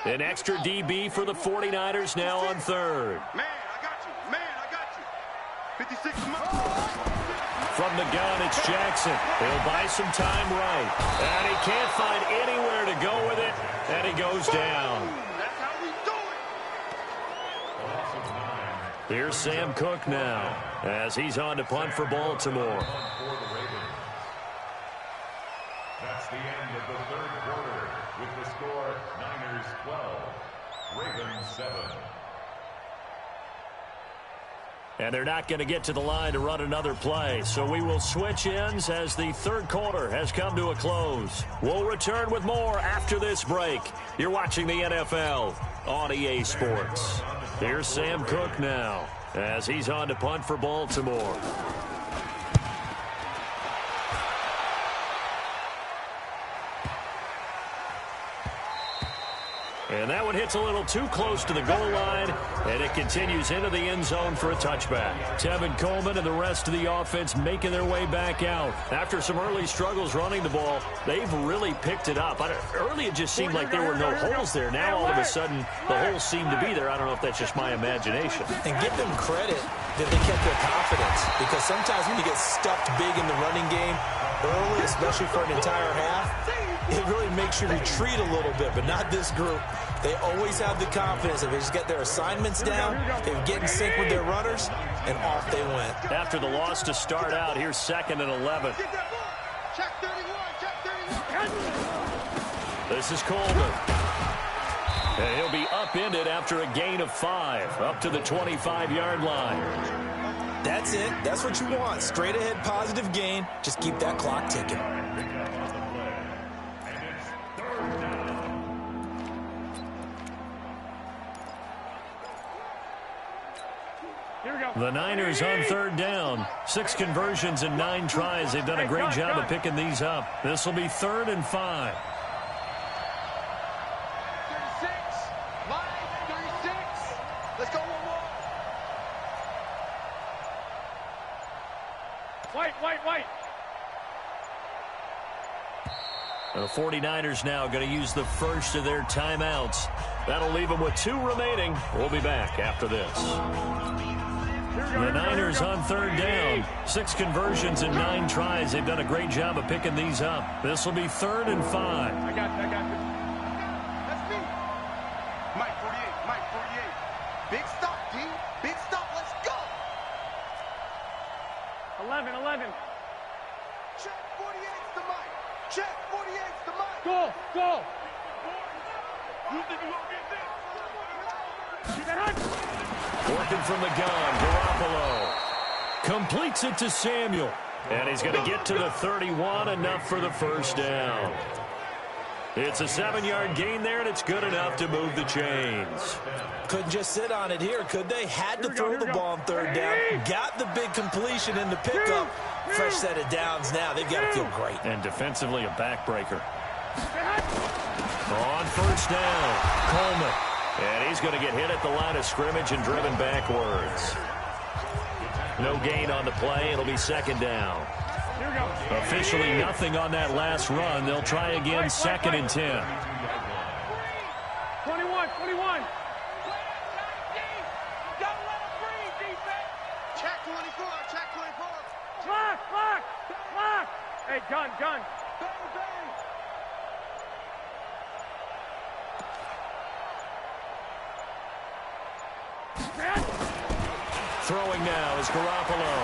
An extra DB for the 49ers now on 3rd. Man, I got you. Man, I got you. 56 From the gun, it's Jackson. He'll buy some time right. And he can't find anywhere to go with it, and he goes down. That's how we do it. Here's Sam Cook now as he's on to punt for Baltimore. That's the end of the 3rd quarter with the score Niners 12, Ravens 7. And they're not going to get to the line to run another play. So we will switch ends as the 3rd quarter has come to a close. We'll return with more after this break. You're watching the NFL on EA Sports. Here's Sam Cook now as he's on to punt for Baltimore. And that one hits a little too close to the goal line, and it continues into the end zone for a touchback. Tevin Coleman and the rest of the offense making their way back out. After some early struggles running the ball, they've really picked it up. Early it just seemed like there were no holes there. Now all of a sudden the holes seem to be there. I don't know if that's just my imagination. And give them credit that they kept their confidence, because sometimes when you get stuffed big in the running game early, especially for an entire half, it really makes you retreat a little bit, but not this group. They always have the confidence that they just get their assignments down, they get in sync with their runners, and off they went. After the loss to start out, here's 2nd and 11. Check 31, check 31. This is Coleman. And he'll be upended after a gain of 5, up to the 25-yard line. That's it. That's what you want. Straight ahead positive gain. Just keep that clock ticking. The Niners on 3rd down. 6 conversions and 9 tries. They've done a great job of picking these up. This will be 3rd and 5. 36, line 36. Let's go one more. White. The 49ers now going to use the first of their timeouts. That'll leave them with 2 remaining. We'll be back after this. The Niners on 3rd down. 6 conversions and 9 tries. They've done a great job of picking these up. This will be 3rd and 5. I got you. That's me. Mike 48. Big stop, D. Big stop. Let's go. 11. Check 48's the mic. Check 48's the mic. Go. You think you won't get this? Working from the gun, Garoppolo. Completes it to Samuel. And he's going to get to the 31, enough for the first down. It's a 7-yard gain there, and it's good enough to move the chains. Couldn't just sit on it here, could they? Had to throw the ball on third down. Got the big completion in the pickup. Fresh set of downs now. They've got to feel great. And defensively, a backbreaker. On first down, Coleman. And he's going to get hit at the line of scrimmage and driven backwards. No gain on the play. It'll be second down. Officially nothing on that last run. They'll try again, 2nd and 10. 21. Check 24. Clock. Hey, gun. Throwing now is Garoppolo.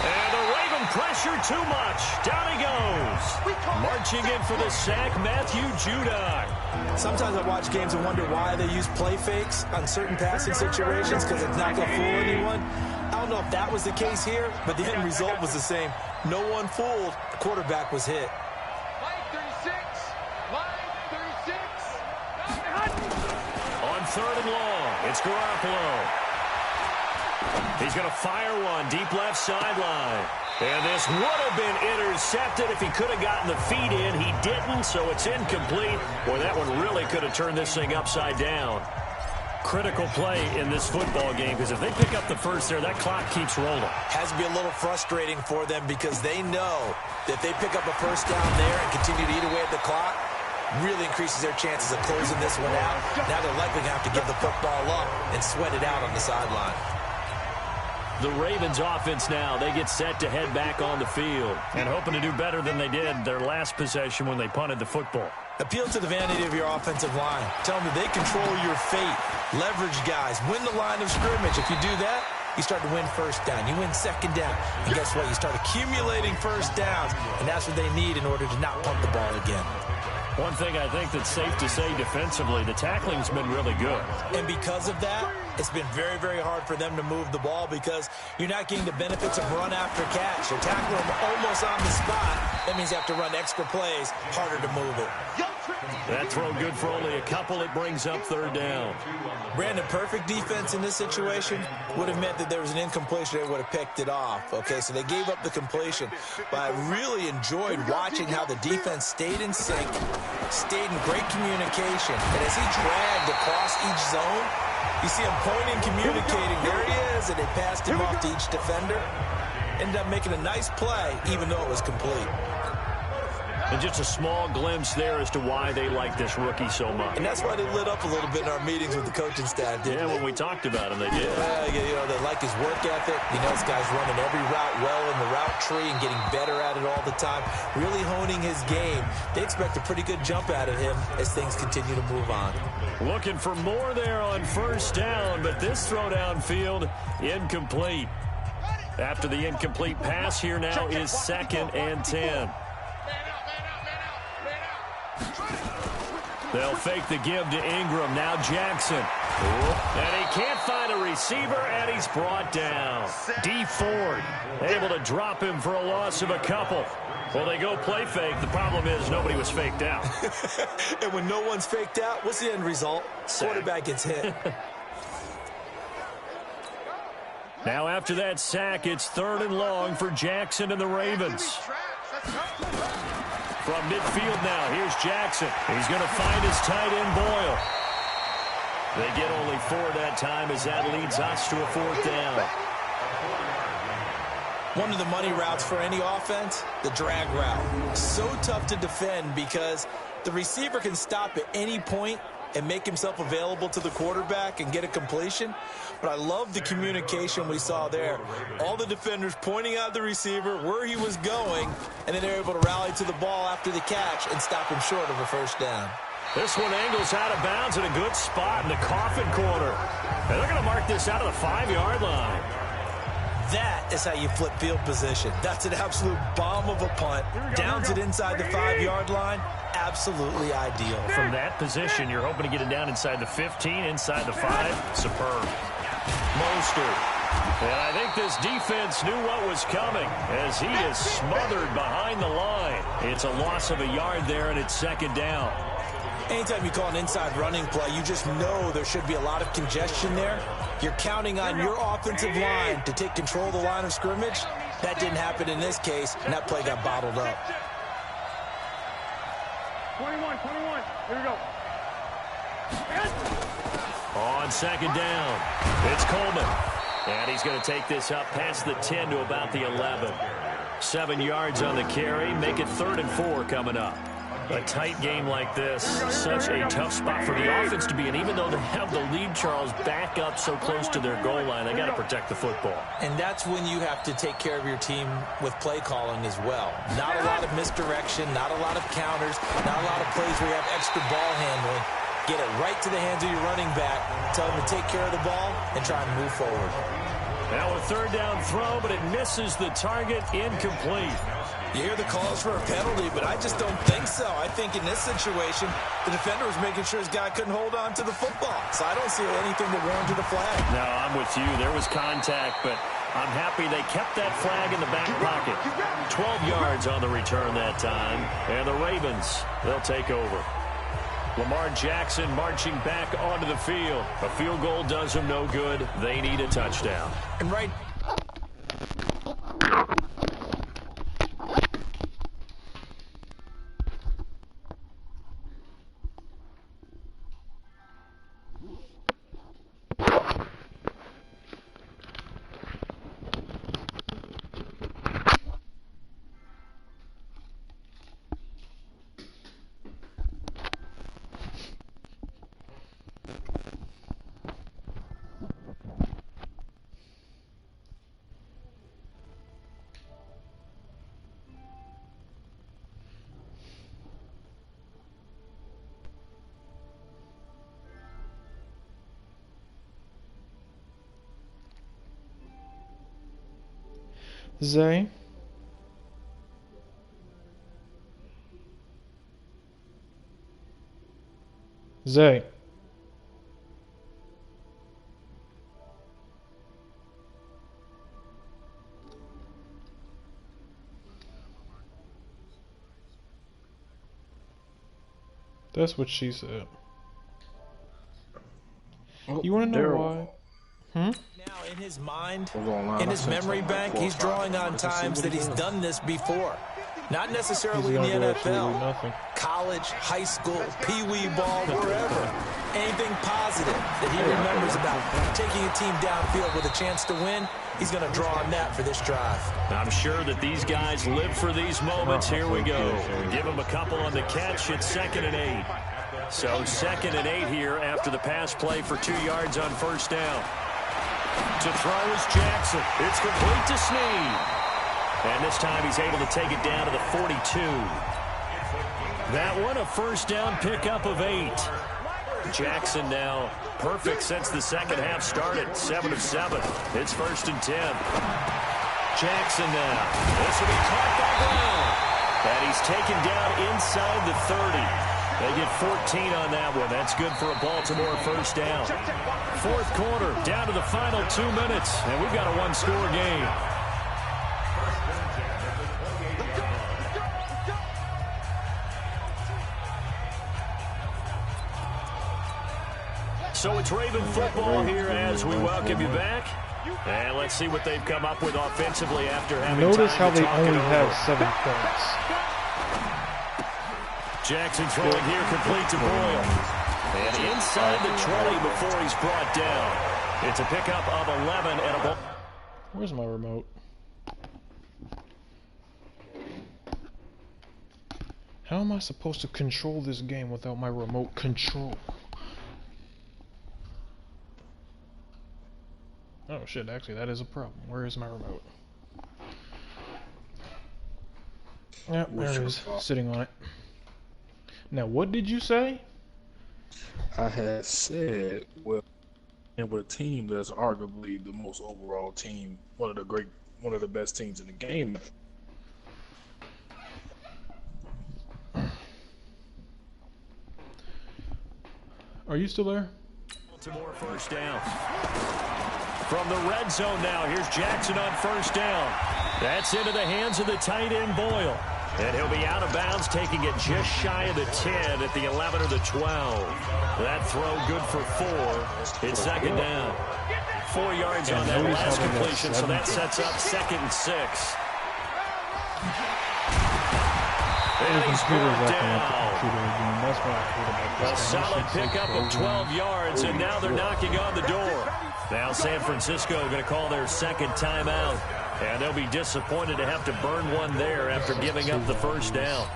And the Raven pressure too much. Down he goes. Marching in for the sack, Matthew Judon. Sometimes I watch games and wonder why they use play fakes on certain passing situations, because it's not going to fool anyone. I don't know if that was the case here, but the end result was the same. No one fooled. The quarterback was hit. Line 36. On 3rd and long, it's Garoppolo. He's going to fire one deep left sideline. And this would have been intercepted if he could have gotten the feet in. He didn't, so it's incomplete. Boy, that one really could have turned this thing upside down. Critical play in this football game, because if they pick up the first there, that clock keeps rolling. Has to be a little frustrating for them, because they know that if they pick up a first down there and continue to eat away at the clock, really increases their chances of closing this one out. Now they're likely going to have to give the football up and sweat it out on the sideline. The Ravens offense now, they get set to head back on the field and hoping to do better than they did their last possession when they punted the football. Appeal to the vanity of your offensive line. Tell them that they control your fate. Leverage guys. Win the line of scrimmage. If you do that, you start to win first down. You win second down. And guess what? You start accumulating first downs. And that's what they need in order to not punt the ball again. One thing I think that's safe to say defensively, the tackling's been really good. And because of that, it's been very, very hard for them to move the ball, because you're not getting the benefits of run after catch. They're tackling them almost on the spot. That means you have to run extra plays, harder to move it. That throw good for only a couple. It brings up 3rd down. Brandon, perfect defense in this situation would have meant that there was an incompletion. They would have picked it off. Okay, so they gave up the completion. But I really enjoyed watching how the defense stayed in sync, stayed in great communication. And as he dragged across each zone, you see him pointing, communicating. There he is, and they passed him off to each defender. Ended up making a nice play, even though it was complete. And just a small glimpse there as to why they like this rookie so much. And that's why they lit up a little bit in our meetings with the coaching staff, didn't they? When we talked about him, they did. You know, they like his work ethic. You know, this guy's running every route well in the route tree and getting better at it all the time, really honing his game. They expect a pretty good jump out of him as things continue to move on. Looking for more there on first down, but this throw downfield, incomplete. After the incomplete pass, here now is 2nd and 10. They'll fake the give to Ingram. Now Jackson. And he can't find a receiver, and he's brought down. D. Ford able to drop him for a loss of a couple. Well, they go play fake. The problem is nobody was faked out. And when no one's faked out, what's the end result? Quarterback gets hit. Now after that sack, it's 3rd and long for Jackson and the Ravens. From midfield now, here's Jackson. He's going to find his tight end, Boyle. They get only 4 that time as that leads us to a 4th down. One of the money routes for any offense, the drag route. So tough to defend because the receiver can stop at any point and make himself available to the quarterback and get a completion. But I love the communication we saw there. All the defenders pointing out the receiver, where he was going, and then they're able to rally to the ball after the catch and stop him short of a first down. This one angles out of bounds in a good spot in the coffin corner. And they're going to mark this out of the 5-yard line. That is how you flip field position. That's an absolute bomb of a punt. Downs it inside the 5-yard line. Absolutely ideal. From that position, you're hoping to get it down inside the 15, inside the 5. Superb. Mostert. And I think this defense knew what was coming as he is smothered behind the line. It's a loss of a yard there, and it's second down. Anytime you call an inside running play, you just know there should be a lot of congestion there. You're counting on your offensive line to take control of the line of scrimmage. That didn't happen in this case, and that play got bottled up. 21. Here we go. On second down, it's Coleman. And he's going to take this up past the 10 to about the 11. 7 yards on the carry. Make it 3rd and 4 coming up. A tight game like this, such a tough spot for the offense to be in. Even though they have the lead, Charles, back up so close to their goal line, they got to protect the football. And that's when you have to take care of your team with play calling as well. Not a lot of misdirection, not a lot of counters, not a lot of plays where you have extra ball handling. Get it right to the hands of your running back, tell him to take care of the ball, and try and move forward. Now a 3rd down throw, but it misses the target, incomplete. You hear the calls for a penalty, but I just don't think so. I think in this situation, the defender was making sure his guy couldn't hold on to the football. So I don't see anything that warranted a flag. No, I'm with you. There was contact, but I'm happy they kept that flag in the back pocket. 12 yards on the return that time. And the Ravens, they'll take over. Lamar Jackson marching back onto the field. A field goal does them no good. They need a touchdown. And right... Zay. Zay. That's what she said. You want to know why? Now, in his mind, in his memory bank, he's drawing on times that he's done this before. Not necessarily in the NFL, college, high school, pee-wee ball, wherever. Anything positive that he remembers about taking a team downfield with a chance to win, he's going to draw on that for this drive. I'm sure that these guys live for these moments. Here we go. We give them a couple on the catch. It's 2nd and 8. So 2nd and 8 here after the pass play for 2 yards on 1st down. To throw is Jackson. It's complete to Snead. And this time he's able to take it down to the 42. That one a 1st down pickup of 8. Jackson now perfect since the second half started. 7 of 7. It's 1st and 10. Jackson now. This will be caught by Brown. And he's taken down inside the 30. They get 14 on that one. That's good for a Baltimore 1st down. 4th quarter, down to the final 2 minutes, and we've got a 1-score game. So it's Raven football here as we welcome you back. And let's see what they've come up with offensively after having Notice how time to they talk only it have over. 7 points. Jackson throwing here complete to Boyle. And inside the 20 before he's brought down. It's a pickup of 11 and a ball. Where's my remote? How am I supposed to control this game without my remote control? Oh shit, actually that is a problem. Where is my remote? Yep, there it is, sitting on it. Now what did you say? I had said, well, and with a team that's arguably the most overall team, one of the best teams in the game. Are you still there? Baltimore first down. From the red zone now, here's Jackson on first down. That's into the hands of the tight end Boyle. And he'll be out of bounds, taking it just shy of the 10 at the 11 or the 12. That throw good for 4. It's second down. 4 yards on that last completion, so that sets up 2nd and 6. And he's brought down. A solid pickup of 12 yards, and now they're knocking on the door. Now San Francisco going to call their second timeout. And they'll be disappointed to have to burn one there after giving up the first down.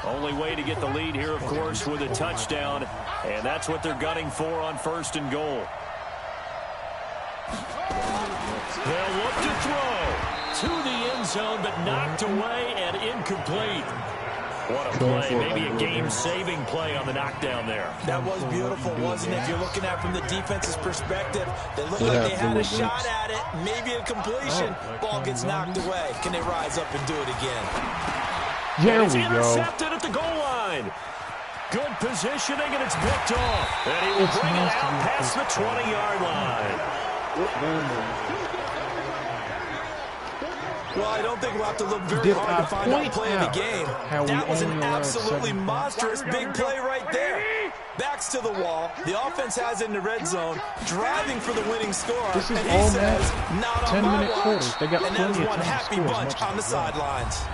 Only way to get the lead here, of course, with a touchdown. And that's what they're gunning for on 1st and goal. They'll look to throw to the end zone, but knocked away and incomplete. What a play. Maybe a game-saving play on the knockdown there. That was beautiful, wasn't it? If you're looking at it from the defense's perspective, they look like they had a shot at it. Maybe a completion. Ball gets knocked away. Can they rise up and do it again? There we go. Intercepted at the goal line. Good positioning, and it's picked off. And he will bring it out past the 20-yard line. Well, I don't think we'll have to look very hard to find out play of the game. That was an absolutely monstrous big play right there. Backs to the wall. The offense has it in the red zone, driving for the winning score. This is and all he says, not on my 10-minute quarters. They got and plenty there's of one time to happy score bunch on the sidelines.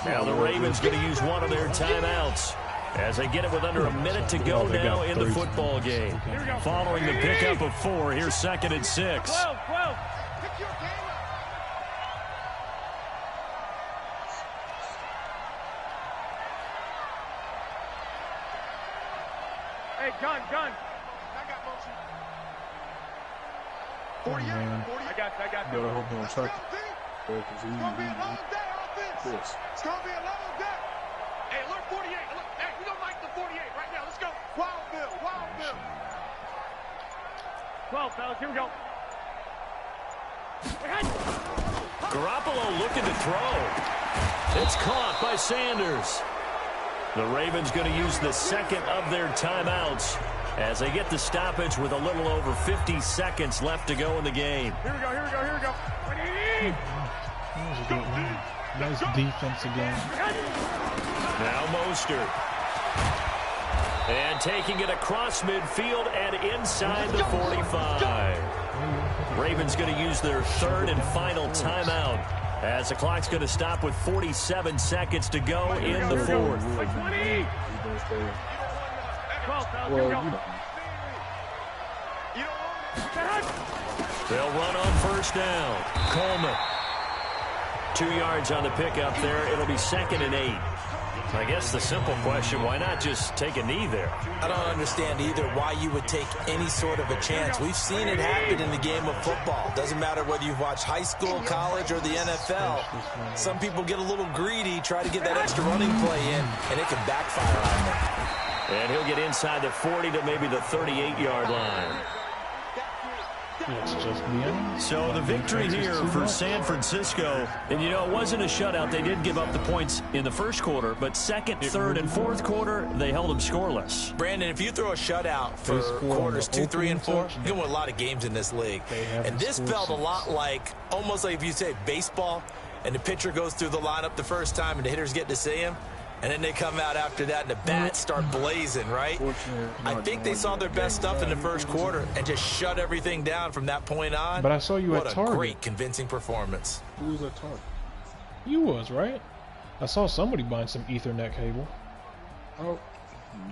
Now the Ravens going to use one of their timeouts as they get it with under a minute to go now in the football game. Following the pickup of 4, here's 2nd and 6. 12. Hey, gun. I got motion. 48. I got you. Better hope he don't check it. It's going to be a long day, offense. It's going to be a long day. Hey, look, 48. Look, hey, we don't like the 48 right now. Let's go. Wildville. 12, fellas. Here we go. Garoppolo looking to throw. It's caught by Sanders. The Ravens going to use the second of their timeouts as they get the stoppage with a little over 50 seconds left to go in the game. Here we go. That was a good one. Nice defense again. Now Mostert. And taking it across midfield and inside the 45. Ravens going to use their 3rd and final timeout as the clock's going to stop with 47 seconds to go in the 4th. They'll run on first down. Coleman. 2 yards on the pickup there. It'll be 2nd and 8. I guess the simple question, why not just take a knee there? I don't understand either why you would take any sort of a chance. We've seen it happen in the game of football. Doesn't matter whether you've watched high school, college, or the NFL. Some people get a little greedy, try to get that extra running play in, and it can backfire on them. And he'll get inside the 40 to maybe the 38-yard line. So the victory here for San Francisco. And, you know, it wasn't a shutout. They did give up the points in the first quarter, but 2nd, 3rd, and 4th quarter, they held them scoreless. Brandon, if you throw a shutout for quarters 2, 3, and 4, you can win a lot of games in this league. And this felt a lot like, almost like if you say baseball, and the pitcher goes through the lineup the first time and the hitters get to see him. And then they come out after that and the bats start blazing, right? I think they saw their best stuff in the first quarter and just shut everything down from that point on. But I saw you at Target. What a great, convincing performance. Who was at Target? You was, right? I saw somebody buying some Ethernet cable. Oh,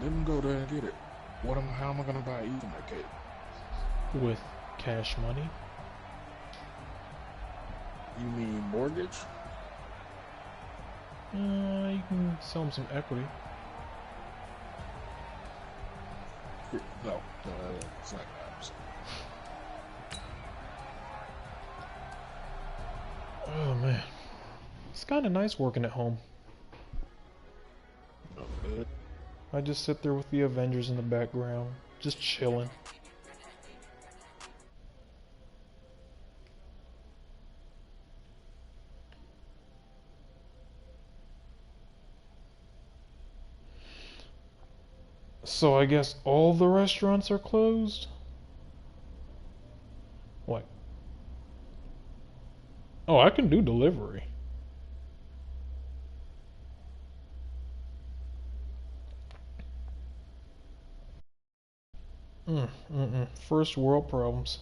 didn't go there and get it. How am I going to buy Ethernet cable? With cash money. You mean mortgage? You can sell them some equity. No, it's not that. Oh man, it's kind of nice working at home. I just sit there with the Avengers in the background, just chilling. So I guess all the restaurants are closed? What? Oh, I can do delivery. First world problems.